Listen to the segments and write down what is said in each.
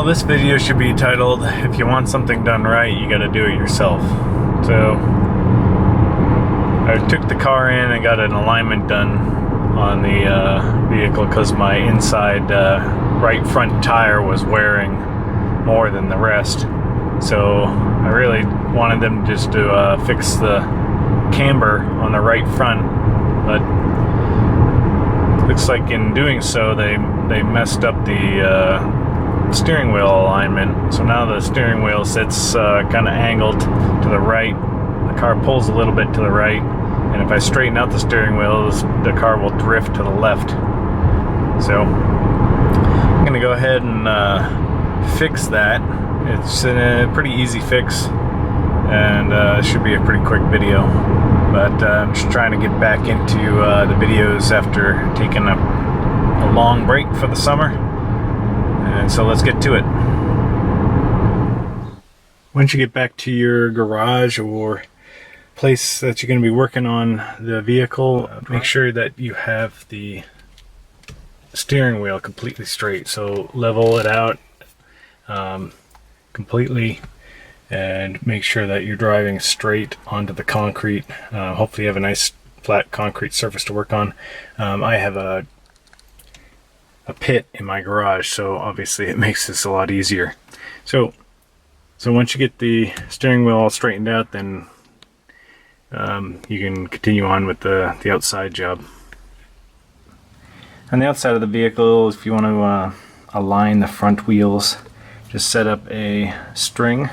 this video should be titled, "If you want something done right, you gotta do it yourself." So, I took the car in and got an alignment done on the vehicle because my inside right front tire was wearing more than the rest. So, I really wanted them just to fix the camber on the right front, but looks like in doing so they messed up the steering wheel alignment. So now the steering wheel sits kind of angled to the right. The car pulls a little bit to the right, and if I straighten out the steering wheel, the car will drift to the left. So I'm gonna go ahead and fix that. It's a pretty easy fix, and it should be a pretty quick video. But I'm just trying to get back into the videos after taking a long break for the summer. And so let's get to it. Once you get back to your garage or place that you're going to be working on the vehicle, make sure that you have the steering wheel completely straight. So level it out completely and make sure that you're driving straight onto the concrete. Hopefully you have a nice flat concrete surface to work on. I have a pit in my garage, so obviously it makes this a lot easier. So once you get the steering wheel all straightened out, then you can continue on with the outside job. On the outside of the vehicle, if you want to align the front wheels, just set up a string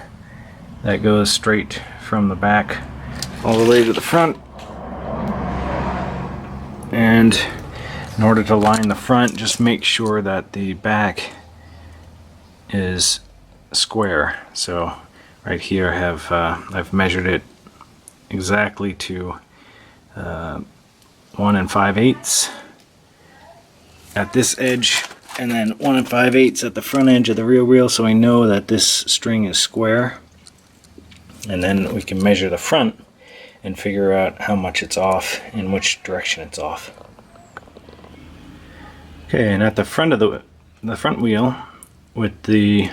that goes straight from the back all the way to the front. And in order to line the front, just make sure that the back is square. So right here I have I've measured it exactly to 1 5/8 at this edge, and then 1 5/8 at the front edge of the rear wheel, so I know that this string is square. And then we can measure the front and figure out how much it's off and which direction it's off. Okay, and at the front of the front wheel, with the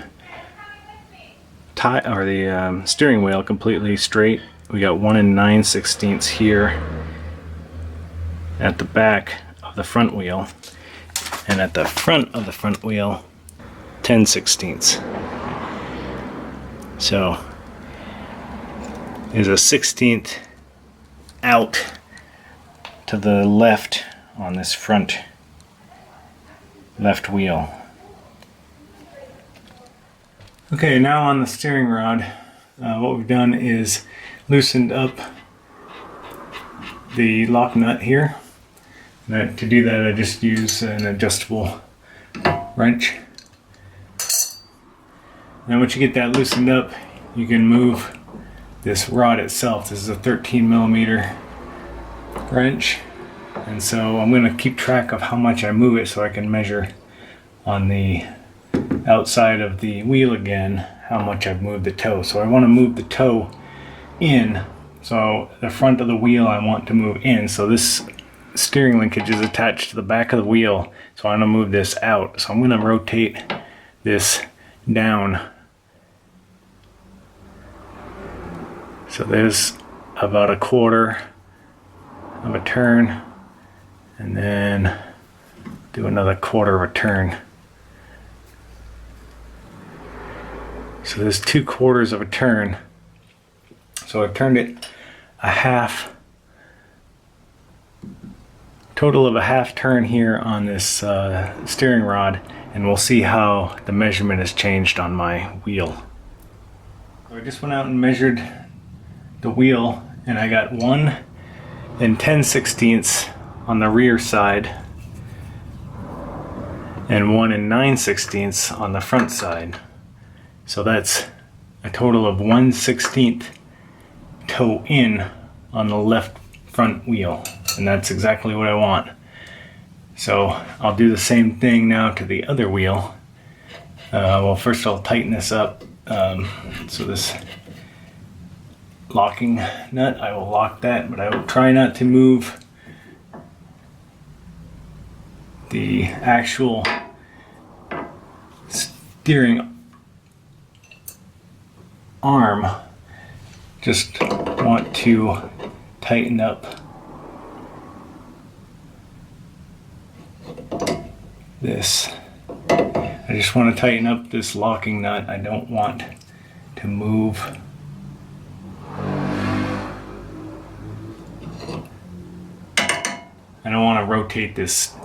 steering wheel completely straight, we got 1 9/16 here at the back of the front wheel, and at the front of the front wheel, 10/16. So there's a 1/16 out to the left on this front left wheel. Okay, now on the steering rod, what we've done is loosened up the lock nut here. To do that, I just use an adjustable wrench. Now once you get that loosened up, you can move this rod itself. This is a 13mm wrench, and so I'm going to keep track of how much I move it so I can measure on the outside of the wheel again how much I've moved the toe. So I want to move the toe in, so the front of the wheel I want to move in. So this steering linkage is attached to the back of the wheel, so I'm going to move this out. So I'm going to rotate this down. So there's about 1/4 of a turn, and then do another 1/4 of a turn. So there's 2/4 of a turn. So I've turned it a half, total of a half turn here on this steering rod, and we'll see how the measurement has changed on my wheel. So I just went out and measured the wheel, and I got 1 10/16 on the rear side and 1 9/16 on the front side. So that's a total of 1/16 toe in on the left front wheel, and that's exactly what I want. So I'll do the same thing now to the other wheel. Well, first I'll tighten this up. So this locking nut, I will lock that, but I will try not to move the actual steering arm, just want to tighten up this. I just want to tighten up this locking nut. I don't want to move I don't want to rotate this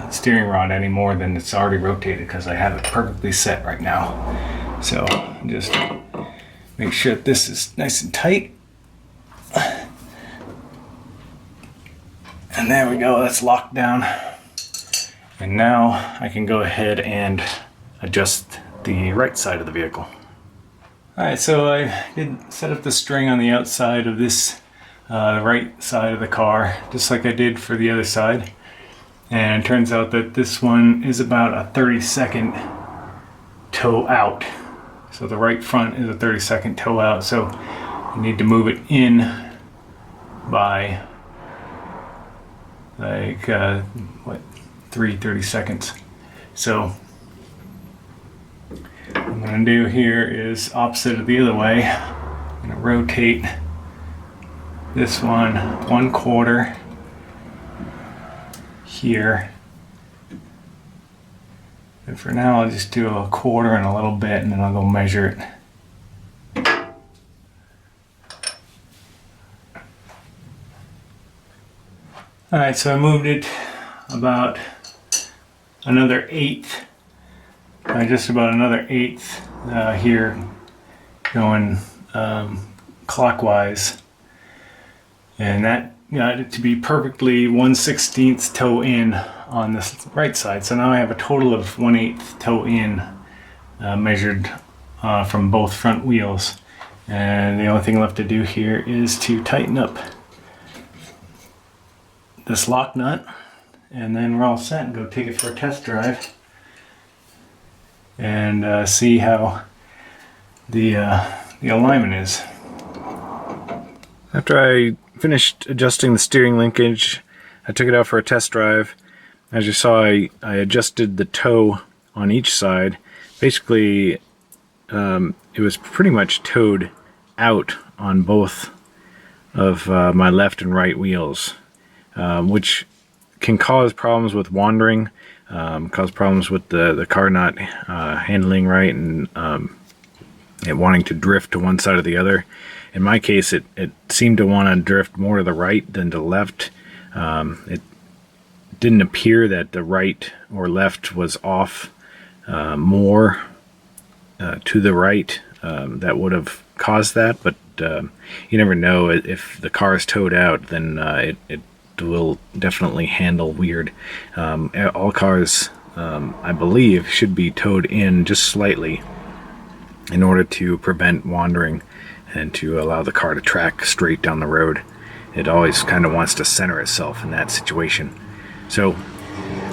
steering rod any more than it's already rotated, because I have it perfectly set right now. So just make sure that this is nice and tight. And there we go, that's locked down. And now I can go ahead and adjust the right side of the vehicle. Alright, so I did set up the string on the outside of this right side of the car, just like I did for the other side. And it turns out that this one is about a 30-second toe out. So the right front is a 30-second toe out, so you need to move it in by like 30 seconds. So what I'm going to do here is opposite of the other way. I'm going to rotate this one 1/4 here. And for now I'll just do 1/4 and a little bit, and then I'll go measure it. Alright, so I moved it about another 1/8, just about another 1/8 here, going clockwise, and that got it to be perfectly 1/16 toe in on this right side. So now I have a total of 1/8 toe in measured from both front wheels, and the only thing left to do here is to tighten up this lock nut, and then we're all set and go take it for a test drive and see how the alignment is. After I finished adjusting the steering linkage, I took it out for a test drive. As you saw, I adjusted the toe on each side. Basically, it was pretty much towed out on both of my left and right wheels, which can cause problems with wandering, cause problems with the car not handling right, and it wanting to drift to one side or the other. In my case, it seemed to want to drift more to the right than to the left. It didn't appear that the right or left was off more to the right. That would have caused that, but you never know. If the car is towed out, then it will definitely handle weird. All cars, I believe, should be towed in just slightly in order to prevent wandering and to allow the car to track straight down the road. It always kind of wants to center itself in that situation. So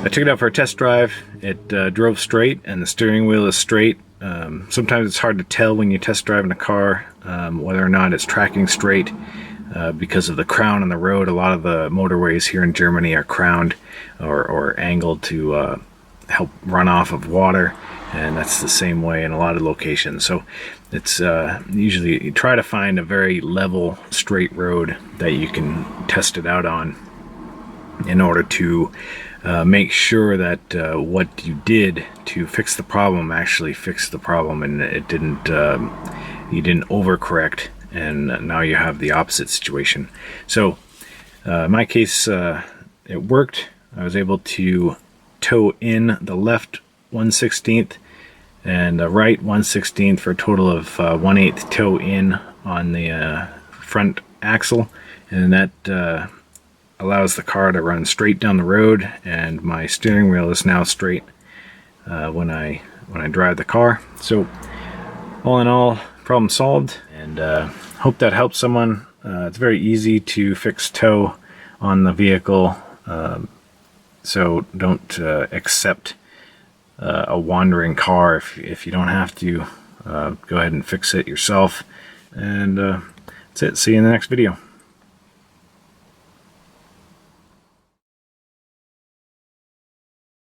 I took it out for a test drive. It drove straight, and the steering wheel is straight. Sometimes it's hard to tell when you test drive in a car whether or not it's tracking straight because of the crown on the road. A lot of the motorways here in Germany are crowned or angled to help run off of water, and that's the same way in a lot of locations. So it's usually you try to find a very level, straight road that you can test it out on in order to make sure that what you did to fix the problem actually fixed the problem, and it didn't you didn't overcorrect, and now you have the opposite situation. So in my case, it worked. I was able to tow in the left 1/16 and the right 1/16 for a total of 1/8 toe in on the front axle, and that allows the car to run straight down the road, and my steering wheel is now straight when I drive the car. So all in all, problem solved, and hope that helps someone. It's very easy to fix toe on the vehicle, so don't accept a wandering car if you don't have to. Go ahead and fix it yourself, and that's it. See you in the next video.